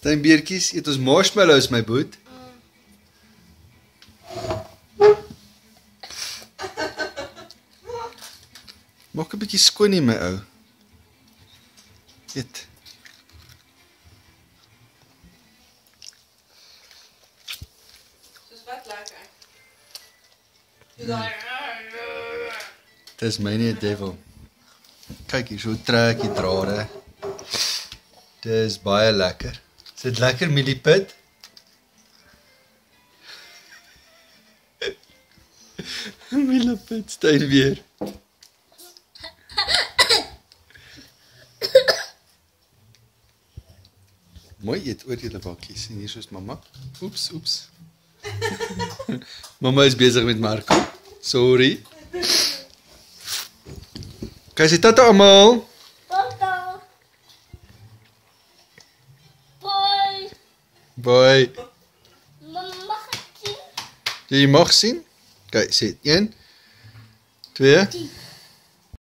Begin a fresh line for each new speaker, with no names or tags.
Steinbeertjies, eet ons marshmallows, my boet. Maak 'n bietjie skoon hier, my ou. Eet.
Soos wat lekker. Jy daai.
Dis myne devil. Kyk hier, so trek die drade. Dis baie lekker. Is dit lekker, Milliput? Milliput, stein weer. Mooi eet oor julle bakkies. En hier is mama. Oeps, oeps. Mama is bezig met Marco. Sorry. Kijk, sê tata allemaal.
Tata. Bye.
Bye.
Mama mag het zien.
Jy mag sien. Kijk, sê 1, 2,